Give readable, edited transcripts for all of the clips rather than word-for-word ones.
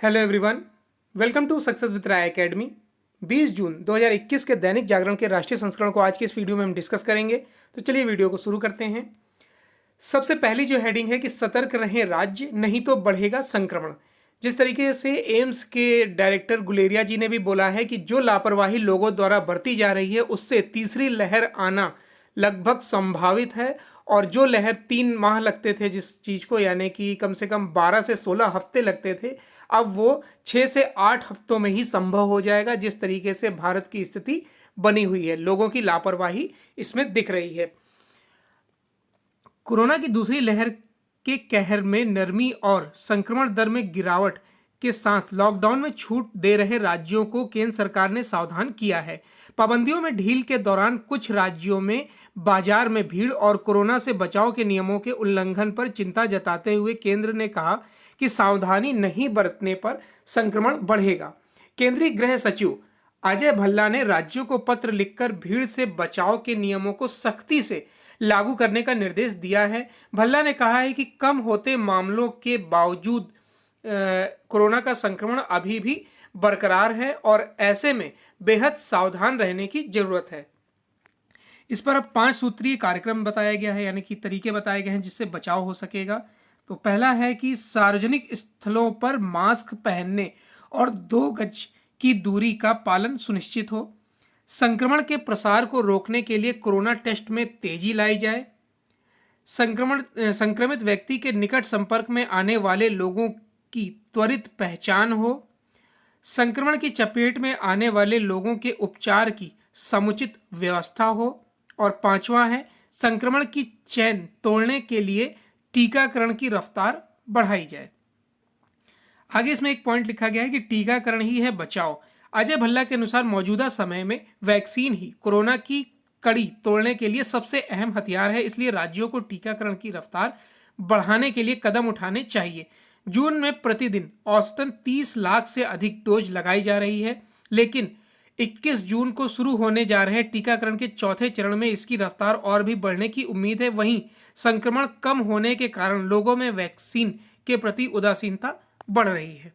Hello everyone, welcome to success with Rai academy. 20 जून 2021 के दैनिक जागरण के राष्ट्रीय संस्करण को आज के इस वीडियो में हम डिस्कस करेंगे। तो चलिए वीडियो को शुरू करते हैं। सबसे पहली जो हेडिंग है कि सतर्क रहें राज्य, नहीं तो बढ़ेगा संक्रमण। जिस तरीके से एम्स के डायरेक्टर गुलेरिया जी ने भी बोला है कि जो लापरवाही लोगों द्वारा बरती जा रही है उससे तीसरी लहर आना लगभग संभावित है। और जो लहर 3 माह लगते थे जिस चीज को, यानी कि कम से कम 12 से 16 हफ्ते लगते थे, अब वो 6 से 8 हफ्तों में ही संभव हो जाएगा। जिस तरीके से भारत की स्थिति बनी हुई है, लोगों की लापरवाही इसमें दिख रही है। कोरोना की दूसरी लहर के कहर में नरमी और संक्रमण दर में गिरावट के साथ लॉकडाउन में छूट दे रहे राज्यों को केंद्र सरकार ने सावधान किया है। पाबंदियों में ढील के दौरान कुछ राज्यों में बाजार में भीड़ और कोरोना से बचाव के नियमों के उल्लंघन पर चिंता जताते हुए केंद्र ने कहा कि सावधानी नहीं बरतने पर संक्रमण बढ़ेगा। केंद्रीय गृह सचिव अजय भल्ला ने राज्यों को पत्र लिखकर भीड़ से बचाव के नियमों को सख्ती से लागू करने का निर्देश दिया है। भल्ला ने कहा है कि कम होते मामलों के बावजूद कोरोना का संक्रमण अभी भी बरकरार है और ऐसे में बेहद सावधान रहने की जरूरत है। इस पर अब 5 सूत्रीय कार्यक्रम बताया गया है, यानी कि तरीके बताए गए हैं जिससे बचाव हो सकेगा। तो पहला है कि सार्वजनिक स्थलों पर मास्क पहनने और 2 गज की दूरी का पालन सुनिश्चित हो। संक्रमण के प्रसार को रोकने के लिए कोरोना टेस्ट में तेजी लाई जाए। संक्रमित व्यक्ति के निकट संपर्क में आने वाले लोगों की त्वरित पहचान हो। संक्रमण की चपेट में आने वाले लोगों के उपचार की समुचित व्यवस्था हो। और 5वां है, संक्रमण की चेन तोड़ने के लिए टीकाकरण की रफ्तार बढ़ाई जाए। आगे इसमें एक पॉइंट लिखा गया है कि टीकाकरण ही है बचाव। अजय भल्ला के अनुसार मौजूदा समय में वैक्सीन ही कोरोना की कड़ी तोड़ने के लिए सबसे अहम हथियार है, इसलिए राज्यों को टीकाकरण की रफ्तार बढ़ाने के लिए कदम उठाने चाहिए। जून में प्रतिदिन औसतन 30 लाख से अधिक डोज लगाई जा रही है, लेकिन 21 जून को शुरू होने जा रहे टीकाकरण के चौथे चरण में इसकी रफ्तार और भी बढ़ने की उम्मीद है। वहीं संक्रमण कम होने के कारण लोगों में वैक्सीन के प्रति उदासीनता बढ़ रही है।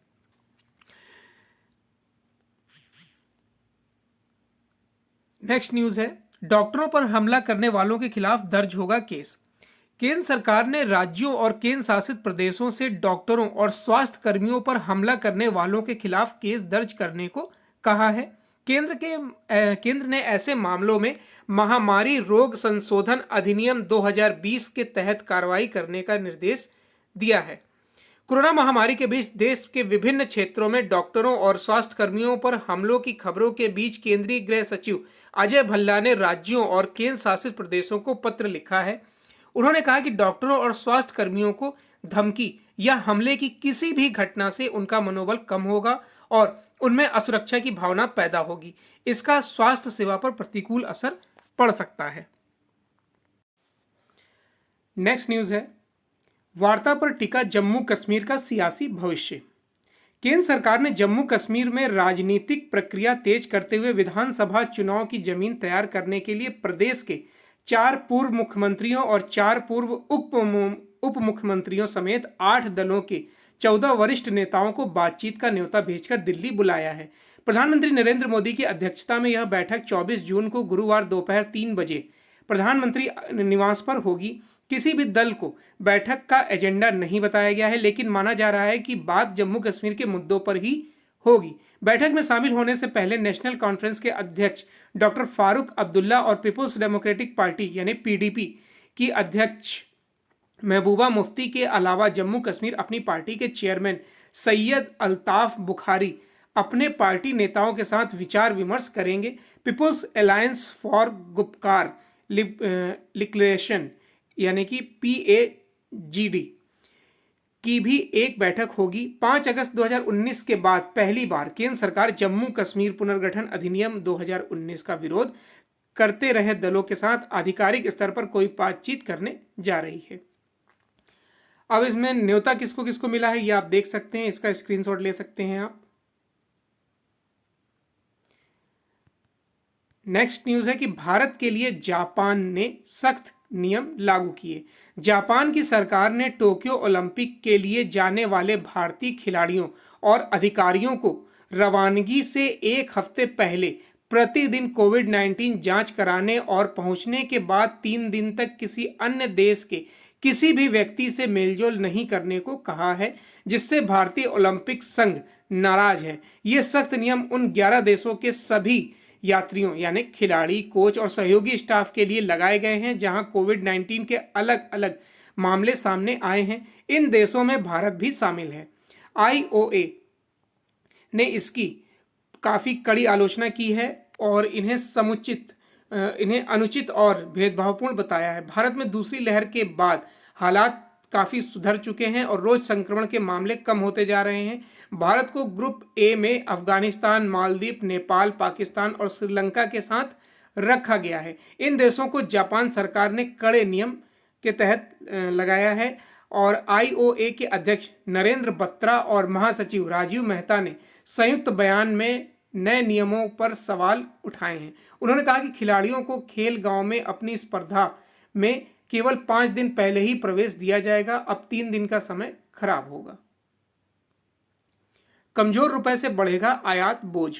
नेक्स्ट न्यूज है, डॉक्टरों पर हमला करने वालों के खिलाफ दर्ज होगा केस। केंद्र सरकार ने राज्यों और केंद्र शासित प्रदेशों से डॉक्टरों और स्वास्थ्य कर्मियों पर हमला करने वालों के खिलाफ केस दर्ज करने को कहा है। केंद्र ने ऐसे मामलों में महामारी रोग संशोधन अधिनियम 2020 के तहत कार्रवाई करने का निर्देश दिया है। कोरोना महामारी के बीच देश के विभिन्न क्षेत्रों में डॉक्टरों और स्वास्थ्य कर्मियों पर हमलों की खबरों के बीच केंद्रीय गृह सचिव अजय भल्ला ने राज्यों और केंद्र शासित प्रदेशों को पत्र लिखा है। उन्होंने कहा कि डॉक्टरों और स्वास्थ्य कर्मियों को धमकी या हमले की किसी भी घटना से उनका मनोबल कम होगा और उनमें असुरक्षा की भावना पैदा होगी। इसका स्वास्थ्य सेवा पर प्रतिकूल असर पड़ सकता है। नेक्स्ट न्यूज है, वार्ता पर टिका जम्मू कश्मीर का सियासी भविष्य। केंद्र सरकार ने जम्मू कश्मीर में राजनीतिक प्रक्रिया तेज करते हुए विधानसभा चुनाव की जमीन तैयार करने के लिए प्रदेश के 4 पूर्व मुख्यमंत्रियों और 4 पूर्व उप मुख्यमंत्रियों समेत 8 दलों के 14 वरिष्ठ नेताओं को बातचीत का न्योता भेजकर दिल्ली बुलाया है। प्रधानमंत्री नरेंद्र मोदी की अध्यक्षता में यह बैठक 24 जून को गुरुवार दोपहर 3 बजे प्रधानमंत्री निवास पर होगी। किसी भी दल को बैठक का एजेंडा नहीं बताया गया है, लेकिन माना जा रहा है कि बात जम्मू कश्मीर के मुद्दों पर ही होगी। बैठक में शामिल होने से पहले नेशनल कॉन्फ्रेंस के अध्यक्ष डॉक्टर फारूक अब्दुल्ला और पीपुल्स डेमोक्रेटिक पार्टी यानी पीडीपी की अध्यक्ष महबूबा मुफ्ती के अलावा जम्मू कश्मीर अपनी पार्टी के चेयरमैन सैयद अल्ताफ बुखारी अपने पार्टी नेताओं के साथ विचार विमर्श करेंगे। People's alliance for Gupkar liberation यानी कि PAGD की भी एक बैठक होगी। 5 अगस्त 2019 के बाद पहली बार केंद्र सरकार जम्मू कश्मीर पुनर्गठन अधिनियम 2019 का विरोध करते रहे दलों के साथ आधिकारिक स्तर पर कोई बातचीत करने जा रही है। अब इसमें न्योता किसको किसको मिला है ये आप देख सकते हैं, इसका स्क्रीनशॉट ले सकते हैं आप। नेक्स्ट न्यूज है कि भारत के लिए जापान ने सख्त नियम लागू किए। जापान की सरकार ने टोक्यो ओलंपिक के लिए जाने वाले भारतीय खिलाड़ियों और अधिकारियों को रवानगी से एक हफ्ते पहले प्रतिदिन कोविड-19 जांच कराने और पहुंचने के बाद 3 दिन तक किसी अन्य देश के किसी भी व्यक्ति से मेलजोल नहीं करने को कहा है, जिससे भारतीय ओलंपिक संघ नाराज है। ये सख्त नियम उन 11 देशों के सभी यात्रियों यानी खिलाड़ी, कोच और सहयोगी स्टाफ के लिए लगाए गए हैं जहां कोविड-19 के अलग अलग मामले सामने आए हैं। इन देशों में भारत भी शामिल है। आईओए ने इसकी काफ़ी कड़ी आलोचना की है और इन्हें अनुचित और भेदभावपूर्ण बताया है। भारत में दूसरी लहर के बाद हालात काफ़ी सुधर चुके हैं और रोज संक्रमण के मामले कम होते जा रहे हैं। भारत को ग्रुप ए में अफगानिस्तान, मालदीव, नेपाल, पाकिस्तान और श्रीलंका के साथ रखा गया है। इन देशों को जापान सरकार ने कड़े नियम के तहत लगाया है और आईओए के अध्यक्ष नरेंद्र बत्रा और महासचिव राजीव मेहता ने संयुक्त बयान में नए नियमों पर सवाल उठाए हैं। उन्होंने कहा कि खिलाड़ियों को खेल गांव में अपनी स्पर्धा में केवल 5 दिन पहले ही प्रवेश दिया जाएगा। अब 3 दिन का समय खराब होगा। कमजोर रुपए से बढ़ेगा आयात बोझ।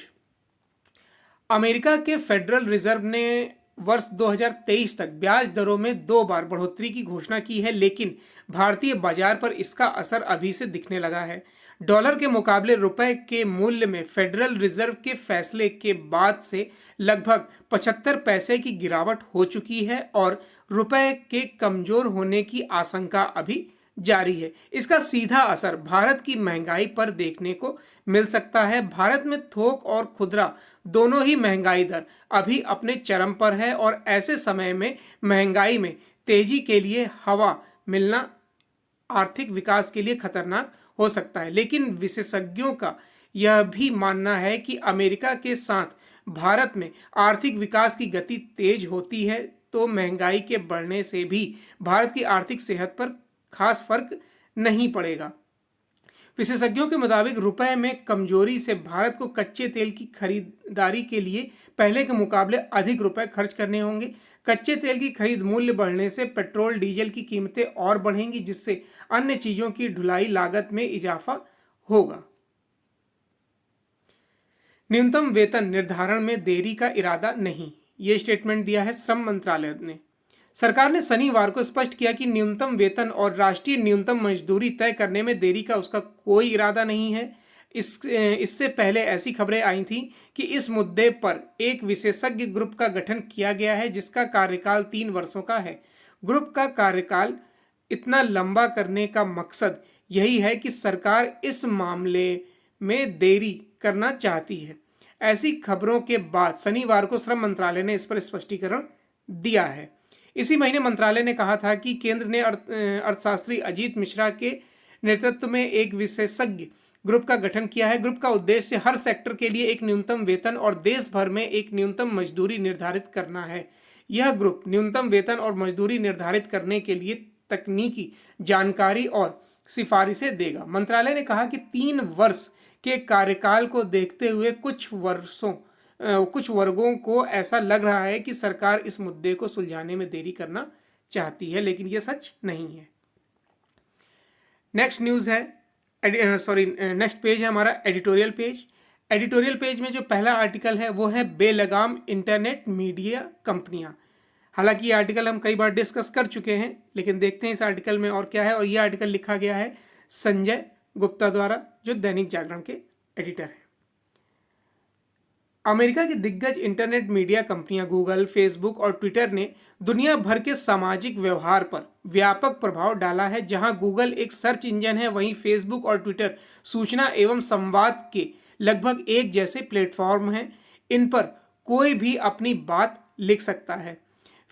अमेरिका के फेडरल रिजर्व ने वर्ष 2023 तक ब्याज दरों में 2 बार बढ़ोतरी की घोषणा की है, लेकिन भारतीय बाजार पर इसका असर अभी से दिखने लगा है। डॉलर के मुकाबले रुपए के मूल्य में फेडरल रिजर्व के फैसले के बाद से लगभग 75 पैसे की गिरावट हो चुकी है और रुपए के कमजोर होने की आशंका अभी जारी है। इसका सीधा असर भारत की महंगाई पर देखने को मिल सकता है। भारत में थोक और खुदरा दोनों ही महंगाई दर अभी अपने चरम पर है और ऐसे समय में महंगाई में तेजी के लिए हवा मिलना आर्थिक विकास के लिए खतरनाक हो सकता है। लेकिन विशेषज्ञों का यह भी मानना है कि अमेरिका के साथ भारत में आर्थिक विकास की गति तेज होती है तो महंगाई के बढ़ने से भी भारत की आर्थिक सेहत पर खास फर्क नहीं पड़ेगा। विशेषज्ञों के मुताबिक रुपए में कमजोरी से भारत को कच्चे तेल की खरीदारी के लिए पहले के मुकाबले अधिक रुपए खर्च करने होंगे। कच्चे तेल की खरीद मूल्य बढ़ने से पेट्रोल डीजल की कीमतें और बढ़ेंगी, जिससे अन्य चीजों की ढुलाई लागत में इजाफा होगा। न्यूनतम वेतन निर्धारण में देरी का इरादा नहीं, ये स्टेटमेंट दिया है श्रम मंत्रालय ने। सरकार ने शनिवार को स्पष्ट किया कि न्यूनतम वेतन और राष्ट्रीय न्यूनतम मजदूरी तय करने में देरी का उसका कोई इरादा नहीं है। इससे पहले ऐसी खबरें आई थीं कि इस मुद्दे पर एक विशेषज्ञ ग्रुप का गठन किया गया है जिसका कार्यकाल 3 वर्षों का है। ग्रुप का कार्यकाल इतना लंबा करने का मकसद यही है कि सरकार इस मामले में देरी करना चाहती है। ऐसी खबरों के बाद शनिवार को श्रम मंत्रालय ने इस पर स्पष्टीकरण दिया है। इसी महीने मंत्रालय ने कहा था कि केंद्र ने अर्थशास्त्री अजीत मिश्रा के नेतृत्व में एक विशेषज्ञ ग्रुप का गठन किया है। ग्रुप का उद्देश्य हर सेक्टर के लिए एक न्यूनतम वेतन और देश भर में एक न्यूनतम मजदूरी निर्धारित करना है। यह ग्रुप न्यूनतम वेतन और मजदूरी निर्धारित करने के लिए तकनीकी जानकारी और सिफारिशें देगा। मंत्रालय ने कहा कि 3 वर्ष के कार्यकाल को देखते हुए कुछ वर्गों को ऐसा लग रहा है कि सरकार इस मुद्दे को सुलझाने में देरी करना चाहती है, लेकिन यह सच नहीं है। नेक्स्ट न्यूज़ है नेक्स्ट पेज है हमारा एडिटोरियल पेज। एडिटोरियल पेज में जो पहला आर्टिकल है वो है बेलगाम इंटरनेट मीडिया कंपनियां। हालांकि ये आर्टिकल हम कई बार डिस्कस कर चुके हैं, लेकिन देखते हैं इस आर्टिकल में और क्या है। और ये आर्टिकल लिखा गया है संजय गुप्ता द्वारा, जो दैनिक जागरण के एडिटर हैं। अमेरिका की दिग्गज इंटरनेट मीडिया कंपनियां गूगल, फेसबुक और ट्विटर ने दुनिया भर के सामाजिक व्यवहार पर व्यापक प्रभाव डाला है। जहां गूगल एक सर्च इंजन है, वहीं फेसबुक और ट्विटर सूचना एवं संवाद के लगभग एक जैसे प्लेटफॉर्म हैं। इन पर कोई भी अपनी बात लिख सकता है।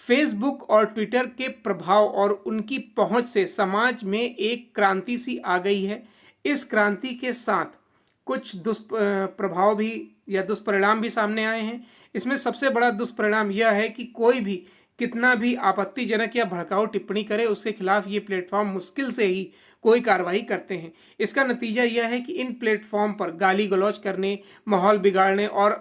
फेसबुक और ट्विटर के प्रभाव और उनकी पहुंच से समाज में एक क्रांति सी आ गई है। इस क्रांति के साथ कुछ दुष्प्रभाव भी या दुष्परिणाम भी सामने आए हैं। इसमें सबसे बड़ा दुष्परिणाम यह है कि कोई भी कितना भी आपत्तिजनक या भड़काऊ टिप्पणी करे, उसके खिलाफ ये प्लेटफॉर्म मुश्किल से ही कोई कार्रवाई करते हैं। इसका नतीजा यह है कि इन प्लेटफॉर्म पर गाली गलौज करने, माहौल बिगाड़ने और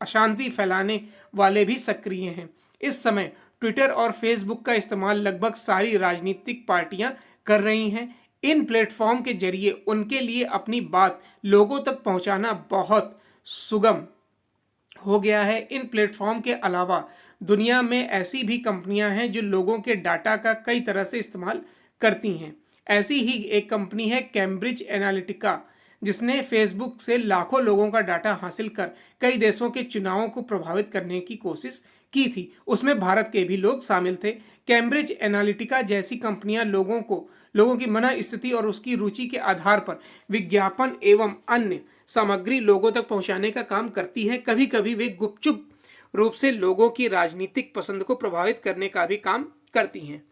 अशांति फैलाने वाले भी सक्रिय हैं। इस समय ट्विटर और फेसबुक का इस्तेमाल लगभग सारी राजनीतिक पार्टियां कर रही हैं। इन प्लेटफॉर्म के जरिए उनके लिए अपनी बात लोगों तक पहुंचाना बहुत सुगम हो गया है। इन प्लेटफॉर्म के अलावा दुनिया में ऐसी भी कंपनियां हैं जो लोगों के डाटा का कई तरह से इस्तेमाल करती हैं। ऐसी ही एक कंपनी है कैम्ब्रिज एनालिटिका, जिसने फेसबुक से लाखों लोगों का डाटा हासिल कर कई देशों के चुनावों को प्रभावित करने की कोशिश की थी। उसमें भारत के भी लोग शामिल थे। कैम्ब्रिज एनालिटिका जैसी कंपनियां लोगों की मन स्थिति और उसकी रुचि के आधार पर विज्ञापन एवं अन्य सामग्री लोगों तक पहुंचाने का काम करती है। कभी कभी वे गुपचुप रूप से लोगों की राजनीतिक पसंद को प्रभावित करने का भी काम करती हैं।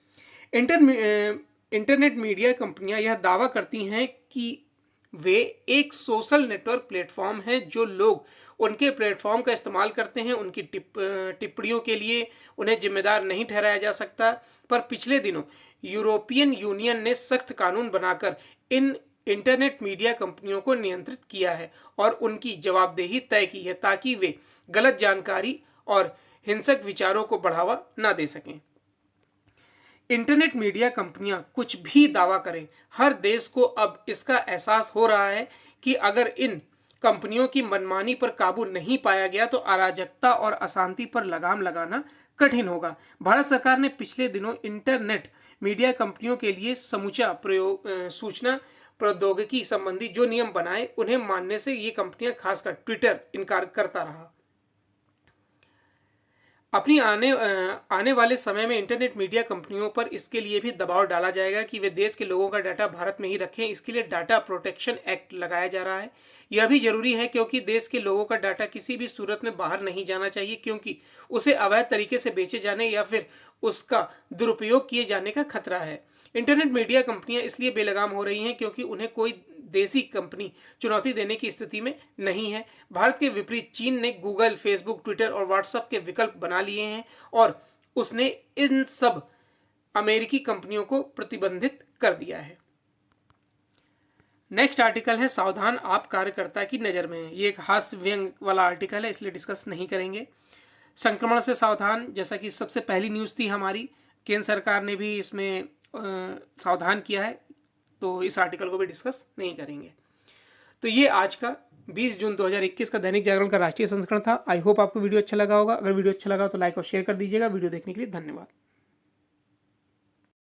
इंटरनेट मीडिया कंपनियां यह दावा करती हैं कि वे एक सोशल नेटवर्क प्लेटफॉर्म है। जो लोग उनके प्लेटफॉर्म का इस्तेमाल करते हैं उनकी टिप्पणियों के लिए उन्हें जिम्मेदार नहीं ठहराया जा सकता। पर पिछले दिनों यूरोपियन यूनियन ने सख्त कानून बनाकर इन इंटरनेट मीडिया कंपनियों को नियंत्रित किया है और उनकी जवाबदेही तय की है, ताकि वे गलत जानकारी और हिंसक विचारों को बढ़ावा न दे सकें। इंटरनेट मीडिया कंपनियां कुछ भी दावा करें, हर देश को अब इसका एहसास हो रहा है कि अगर इन कंपनियों की मनमानी पर काबू नहीं पाया गया तो अराजकता और अशांति पर लगाम लगाना कठिन होगा। भारत सरकार ने पिछले दिनों इंटरनेट मीडिया कंपनियों के लिए समूचा सूचना प्रौद्योगिकी संबंधी जो नियम बनाए उन्हें मानने से ये कंपनियां, खासकर ट्विटर, इनकार करता रहा। अपनी आने वाले समय में इंटरनेट मीडिया कंपनियों पर इसके लिए भी दबाव डाला जाएगा कि वे देश के लोगों का डाटा भारत में ही रखें। इसके लिए डाटा प्रोटेक्शन एक्ट लगाया जा रहा है। यह भी जरूरी है क्योंकि देश के लोगों का डाटा किसी भी सूरत में बाहर नहीं जाना चाहिए, क्योंकि उसे अवैध तरीके से बेचे जाने या फिर उसका दुरुपयोग किए जाने का खतरा है। इंटरनेट मीडिया कंपनियां इसलिए बेलगाम हो रही हैं क्योंकि उन्हें कोई देसी कंपनी चुनौती देने की स्थिति में नहीं है। भारत के विपरीत चीन ने गूगल, फेसबुक, ट्विटर और व्हाट्सएप के विकल्प बना लिए हैं और उसने इन सब अमेरिकी कंपनियों को प्रतिबंधित कर दिया है। नेक्स्ट आर्टिकल है सावधान आप कार्यकर्ता की नजर में है। ये एक हास्य व्यंग वाला आर्टिकल है, इसलिए डिस्कस नहीं करेंगे। संक्रमण से सावधान, जैसा कि सबसे पहली न्यूज़ थी हमारी, केंद्र सरकार ने भी इसमें सावधान किया है, तो इस आर्टिकल को भी डिस्कस नहीं करेंगे। तो ये आज का 20 जून 2021 का दैनिक जागरण का राष्ट्रीय संस्करण था। आई होप आपको वीडियो अच्छा लगा होगा। अगर वीडियो अच्छा लगा तो लाइक और शेयर कर दीजिएगा। वीडियो देखने के लिए धन्यवाद।